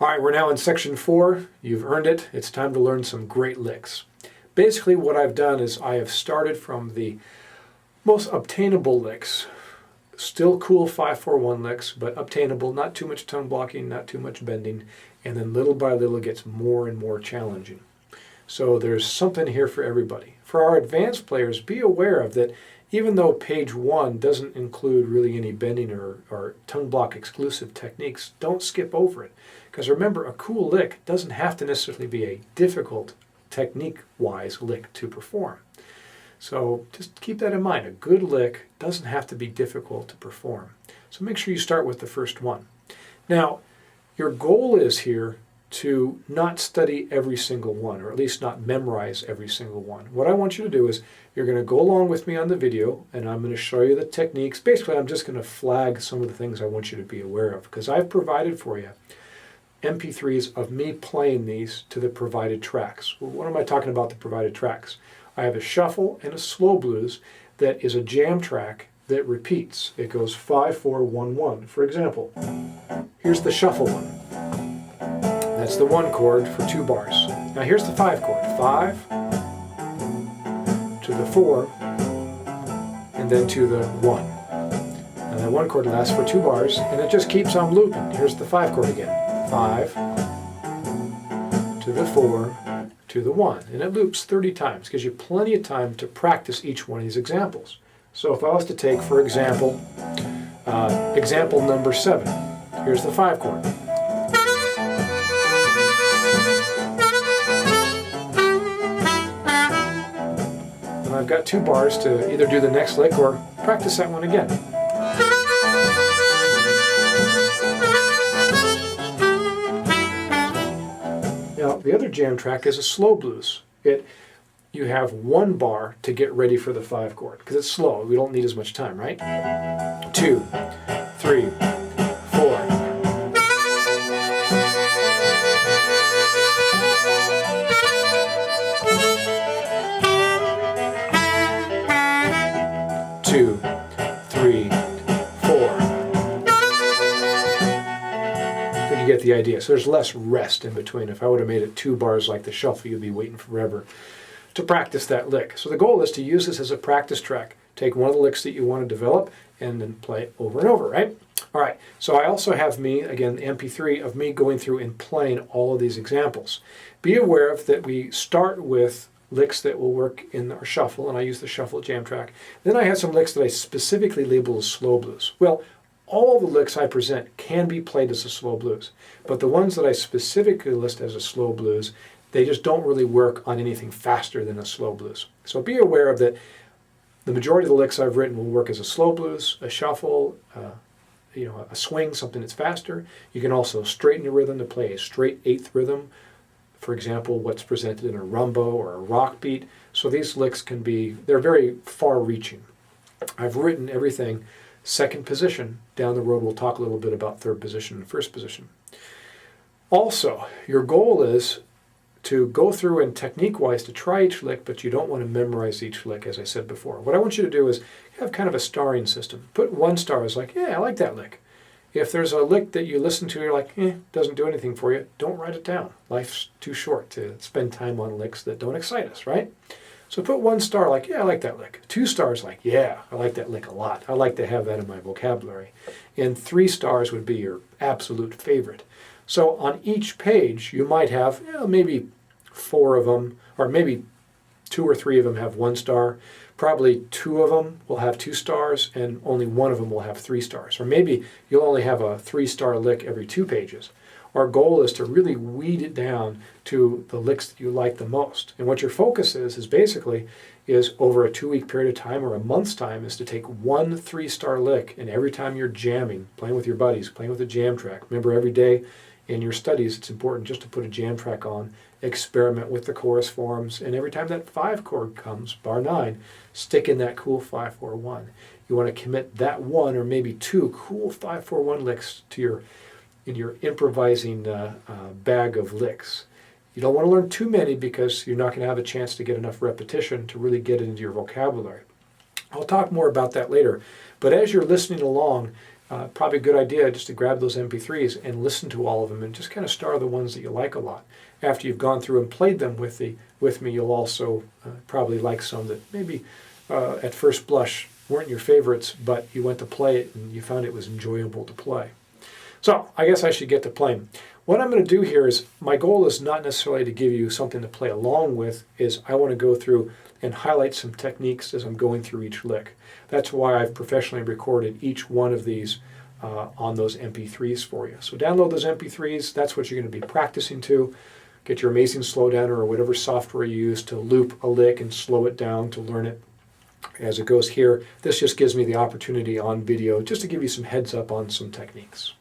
All right, we're now in section 4. You've earned it. It's time to learn some great licks. Basically what I've done is I have started from the most obtainable licks. Still cool 5-4-1 licks, but obtainable, not too much tongue blocking, not too much bending, and then little by little it gets more and more challenging. So there's something here for everybody. For our advanced players, be aware of that even though page 1 doesn't include really any bending or tongue block exclusive techniques, don't skip over it. Because remember, a cool lick doesn't have to necessarily be a difficult technique-wise lick to perform. So just keep that in mind. A good lick doesn't have to be difficult to perform. So make sure you start with the first one. Now, your goal is here to not study every single one, or at least not memorize every single one. What I want you to do is you're going to go along with me on the video, and I'm going to show you the techniques. Basically, I'm just going to flag some of the things I want you to be aware of, because I've provided for you MP3s of me playing these to the provided tracks. Well, what am I talking about, the provided tracks? I have a shuffle and a slow blues that is a jam track that repeats. It goes 5-4-1-1. For example, here's the shuffle one. That's the 1 chord for 2 bars. Now here's the 5 chord. 5 to the 4 and then to the 1. And that 1 chord lasts for 2 bars and it just keeps on looping. Here's the 5 chord again. 5 to the 4 to the 1. And it loops 30 times. Gives you plenty of time to practice each one of these examples. So if I was to take, for example, example number 7. Here's the 5 chord. I've got 2 bars to either do the next lick or practice that one again. Now, the other jam track is a slow blues. You have 1 bar to get ready for the 5 chord, because it's slow. We don't need as much time, right? 2, 3, 4. Two, 3, 4. I think you get the idea. So there's less rest in between. If I would have made it 2 bars like the shuffle, you'd be waiting forever to practice that lick. So the goal is to use this as a practice track. Take one of the licks that you want to develop and then play it over and over, right? All right, so I also have me, again, the MP3 of me going through and playing all of these examples. Be aware of that we start with licks that will work in our shuffle, and I use the shuffle jam track. Then I have some licks that I specifically label as slow blues. Well, all the licks I present can be played as a slow blues, but the ones that I specifically list as a slow blues, they just don't really work on anything faster than a slow blues. So be aware of that. The majority of the licks I've written will work as a slow blues, a shuffle, a swing, something that's faster. You can also straighten your rhythm to play a straight 8th rhythm. For example, what's presented in a rumba or a rock beat. So these licks can be, they're very far-reaching. I've written everything 2nd position. Down the road we'll talk a little bit about 3rd position and 1st position. Also, your goal is to go through and technique-wise to try each lick, but you don't want to memorize each lick, as I said before. What I want you to do is have kind of a starring system. Put 1 star as like, yeah, I like that lick. If there's a lick that you listen to, you're like, doesn't do anything for you, don't write it down. Life's too short to spend time on licks that don't excite us, right? So put 1 star like, yeah, I like that lick. 2 stars like, yeah, I like that lick a lot. I like to have that in my vocabulary. And 3 stars would be your absolute favorite. So on each page, you might have maybe 4 of them, or maybe 2 or 3 of them have 1 star. Probably 2 of them will have 2 stars, and only 1 of them will have 3 stars. Or maybe you'll only have a 3-star lick every 2 pages. Our goal is to really weed it down to the licks that you like the most. And what your focus is basically over a 2-week period of time or a month's time is to take 1 3-star lick, and every time you're jamming, playing with your buddies, playing with a jam track. Remember, every day in your studies, it's important just to put a jam track on, experiment with the chorus forms, and every time that 5 chord comes, bar 9, stick in that cool 5-4-1. You want to commit that 1 or maybe 2 cool 5-4-1 licks to your improvising bag of licks. You don't want to learn too many because you're not going to have a chance to get enough repetition to really get it into your vocabulary. I'll talk more about that later, but as you're listening along, probably a good idea just to grab those MP3s and listen to all of them and just kind of star the ones that you like a lot. After you've gone through and played them with me, you'll also probably like some that maybe at first blush weren't your favorites, but you went to play it and you found it was enjoyable to play. So I guess I should get to playing. What I'm going to do here is, my goal is not necessarily to give you something to play along with, is I want to go through and highlight some techniques as I'm going through each lick. That's why I've professionally recorded each one of these on those MP3s for you. So download those MP3s, that's what you're going to be practicing to. Get your Amazing Slowdowner or whatever software you use to loop a lick and slow it down to learn it as it goes here. This just gives me the opportunity on video just to give you some heads up on some techniques.